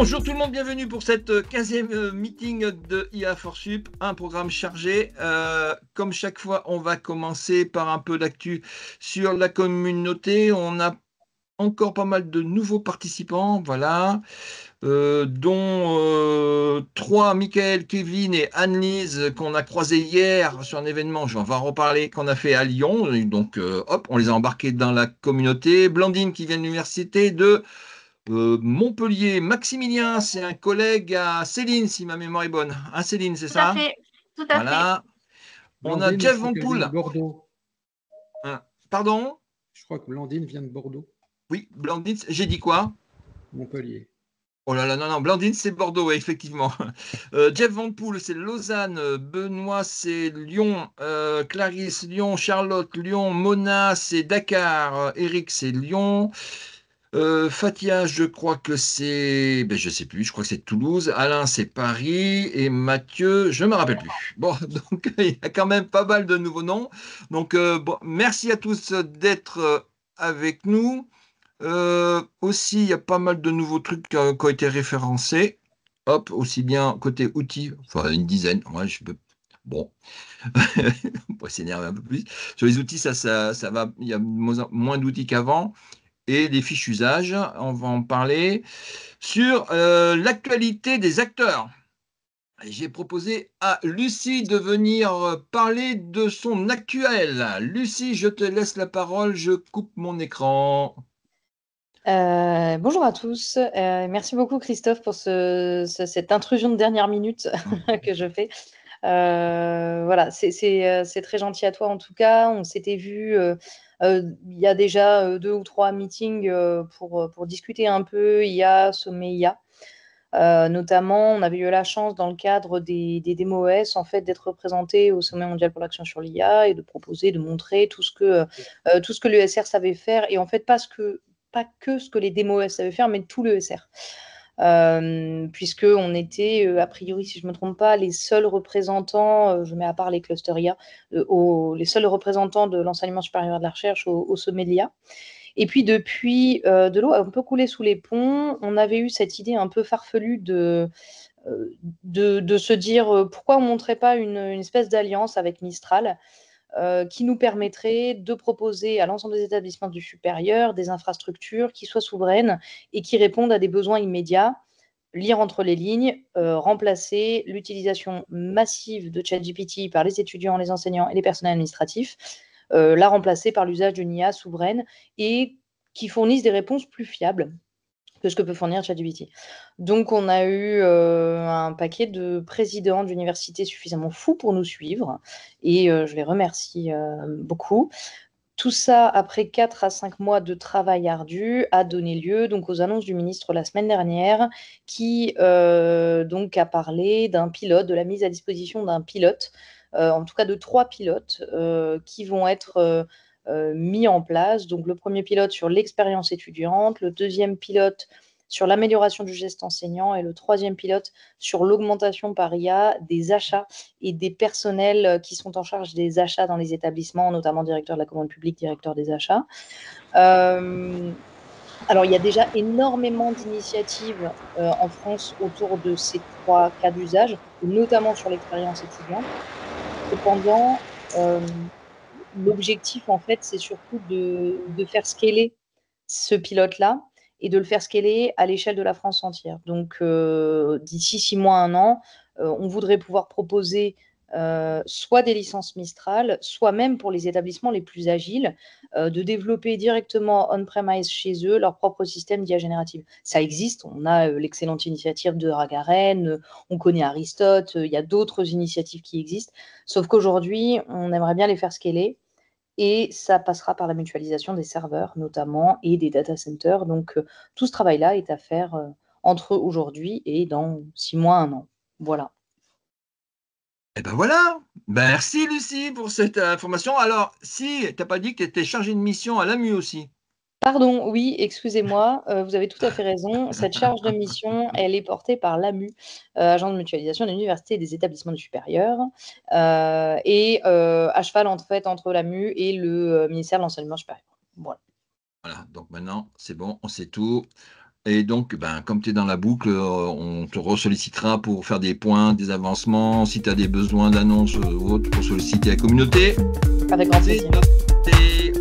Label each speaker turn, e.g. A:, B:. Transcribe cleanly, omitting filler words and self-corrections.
A: Bonjour tout le monde, bienvenue pour cette 15e meeting de IA4Sup, un programme chargé. Comme chaque fois, on va commencer par un peu d'actu sur la communauté. On a encore pas mal de nouveaux participants, voilà, dont 3, Michael, Kevin et Anne-Lise, qu'on a croisés hier sur un événement, je vais en reparler, qu'on a fait à Lyon. Et donc, hop, on les a embarqués dans la communauté. Blandine qui vient de l'université de Montpellier. Maximilien, c'est un collègue à Céline, si ma mémoire est bonne. Hein, Céline, c'est
B: Tout à
A: ça?
B: fait, tout à fait.
A: Voilà. On a
C: Blandine, je
A: Jeff
C: crois
A: Van
C: qu'elle vient de
A: Poel.
C: Bordeaux.
A: Pardon?
C: Je crois que Blandine vient de Bordeaux.
A: Oui, Blandine, j'ai dit quoi?
C: Montpellier.
A: Oh là là, non, non, Blandine, c'est Bordeaux, ouais, effectivement. Jeff Van Poel, c'est Lausanne. Benoît, c'est Lyon. Clarisse, Lyon. Charlotte, Lyon. Mona, c'est Dakar. Eric, c'est Lyon. Fatia, je crois que c'est, je sais plus, je crois que c'est Toulouse. Alain, c'est Paris. Et Mathieu, je ne me rappelle plus. Bon, donc il y a quand même pas mal de nouveaux noms. Donc, bon, merci à tous d'être avec nous. Aussi, il y a pas mal de nouveaux trucs qui ont été référencés. Hop, aussi bien côté outils, enfin une dizaine. Moi, je peux. Bon, on pourrait s'énerver un peu plus. Sur les outils, ça va. Il y a moins d'outils qu'avant. Et les fiches usage, on va en parler. Sur l'actualité des acteurs, j'ai proposé à Lucie de venir parler de son actuel. Lucie, je te laisse la parole, je coupe mon écran.
B: Bonjour à tous. Merci beaucoup Christophe pour cette intrusion de dernière minute que je fais. Voilà, c'est très gentil à toi en tout cas. On s'était vu il y a déjà 2 ou 3 meetings pour discuter un peu IA, sommet IA. Notamment, on avait eu la chance dans le cadre des DemoOS en fait d'être représenté au Sommet mondial pour l'action sur l'IA et de proposer, de montrer tout ce que l'ESR savait faire et en fait pas que ce que les DemoOS savaient faire, mais tout l'ESR. Puisqu'on était, a priori, si je ne me trompe pas, les seuls représentants, je mets à part les clusters IA, les seuls représentants de l'enseignement supérieur et de la recherche au sommet de l'IA. Et puis depuis, de l'eau a un peu coulé sous les ponts. On avait eu cette idée un peu farfelue de se dire pourquoi on ne montrait pas une espèce d'alliance avec Mistral qui nous permettrait de proposer à l'ensemble des établissements du supérieur des infrastructures qui soient souveraines et qui répondent à des besoins immédiats. Lire entre les lignes, remplacer l'utilisation massive de ChatGPT par les étudiants, les enseignants et les personnels administratifs, la remplacer par l'usage d'une IA souveraine et qui fournisse des réponses plus fiables que ce que peut fournir ChatGPT. Donc, on a eu un paquet de présidents d'universités suffisamment fous pour nous suivre et je les remercie beaucoup. Tout ça, après 4 à 5 mois de travail ardu, a donné lieu donc aux annonces du ministre la semaine dernière qui donc a parlé d'un pilote, de la mise à disposition d'un pilote, en tout cas de 3 pilotes qui vont être mis en place. Donc le premier pilote sur l'expérience étudiante, le deuxième pilote sur l'amélioration du geste enseignant et le troisième pilote sur l'augmentation par IA des achats et des personnels qui sont en charge des achats dans les établissements, notamment directeur de la commande publique, directeur des achats. Alors, il y a déjà énormément d'initiatives en France autour de ces 3 cas d'usage, notamment sur l'expérience étudiante. Cependant, l'objectif, en fait, c'est surtout de faire scaler ce pilote-là et de le faire scaler à l'échelle de la France entière. Donc, d'ici 6 mois, 1 an, on voudrait pouvoir proposer soit des licences Mistral, soit même pour les établissements les plus agiles, de développer directement on-premise chez eux leur propre système d'IA générative. Ça existe, on a l'excellente initiative de Ragaren, on connaît Aristote, il y a d'autres initiatives qui existent, sauf qu'aujourd'hui, on aimerait bien les faire scaler et ça passera par la mutualisation des serveurs notamment et des data centers. Donc, tout ce travail-là est à faire entre aujourd'hui et dans 6 mois, 1 an. Voilà.
A: Et ben voilà. Merci Lucie pour cette information. Alors, si tu n'as pas dit que tu étais chargée de mission à l'AMU aussi.
B: Pardon, oui, excusez-moi, vous avez tout à fait raison. Cette charge de mission, elle est portée par l'AMU, agence de mutualisation des universités et des établissements du supérieur, et à cheval en fait entre l'AMU et le ministère de l'enseignement supérieur. Voilà.
A: Voilà, donc maintenant, c'est bon, on sait tout. Et donc, comme tu es dans la boucle, on te ressollicitera pour faire des points, des avancements. Si tu as des besoins d'annonces ou autres, pour solliciter la communauté.
B: Avec grand plaisir.
A: C'est noté.